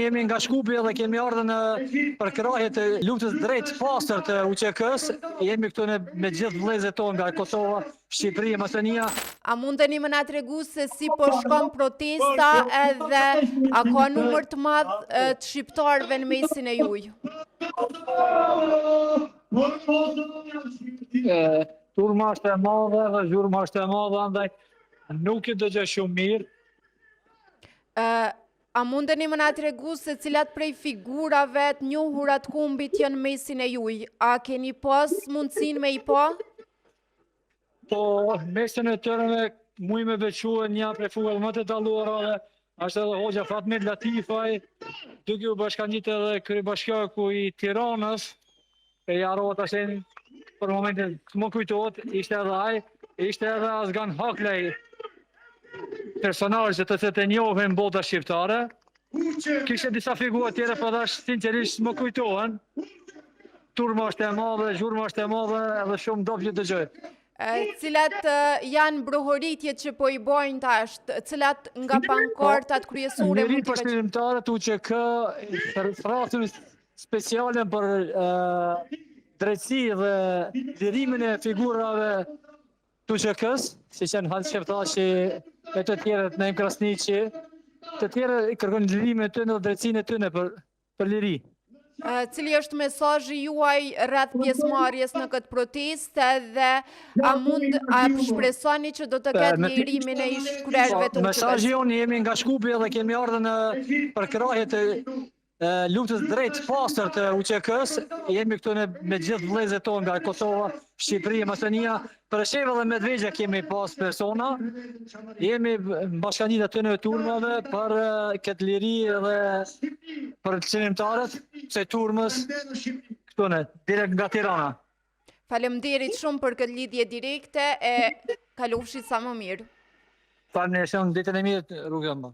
jemi nga Shkupi dhe kemi ardhur në përkrahje të luftës drejt pastër të UÇK-s. Jemi këtu me gjithë vëllezërit tonë nga Kosova, Shqipëria, Maqedonia. A mundeni më na tregu se si po shkon protesta edhe a ka numër të madh të shqiptarëve në mesin e juj? Turma është e madhe dhe zhurma është e madhe, andaj nuk i dëgjoj shumë mirë. A mundeni më na tregu se cilat prej figurave të njohura të kombit janë mesin e juj? A keni pas mundësinë me i pa? Po, mesin e tërëve muj me veçue një prej fugëve më të dalluarave, është edhe Hoxha Fatmir Latifaj, duke u bashkangjit edhe kryebashkiaku i Tiranës, e jarot ashen për momentin të më kujtohet, ishte edhe ai, ishte edhe Azgan Haklej, personazhe të cilët e njohin bota shqiptare. Kishte disa figura tjera, po dash sinqerisht më kujtohen. Turma është e madhe, zhurma është e madhe, edhe shumë dobë që dëgjoj. Cilat janë brohoritjet që po i bojnë tash, cilat nga pankartat kryesore mund t'i përshëndimtarët UÇK thrasin speciale për drejtësi dhe lirimin e figurave të UÇK-s, si që në Hans Sheftashi e të tjerët në Krasniqi, të tjerët kërkojnë lirimin e tyre dhe drejtësinë e tyre për liri. Cili është mesazhi juaj rreth pjesëmarrjes në këtë protestë dhe a shpresoni që do të ketë lirimin e ish kryerëve të UÇK-s? Mesazhi jonë, jemi nga Shkupi dhe kemi ardhur në përkrahje të luftës drejt pastër të UÇK-s. Jemi këtu me gjithë vëllezërit tonë nga Kosova, Shqipëria, Maqedonia, Presheva dhe Medvegja kemi pas persona. Jemi bashkanit aty në turmave për këtë liri dhe për qëllimtarët pse turmës këtu direkt nga Tirana. Faleminderit shumë për këtë lidhje direkte e kalofshit sa më mirë. Falem shumë, ditën e mirë, rrugën.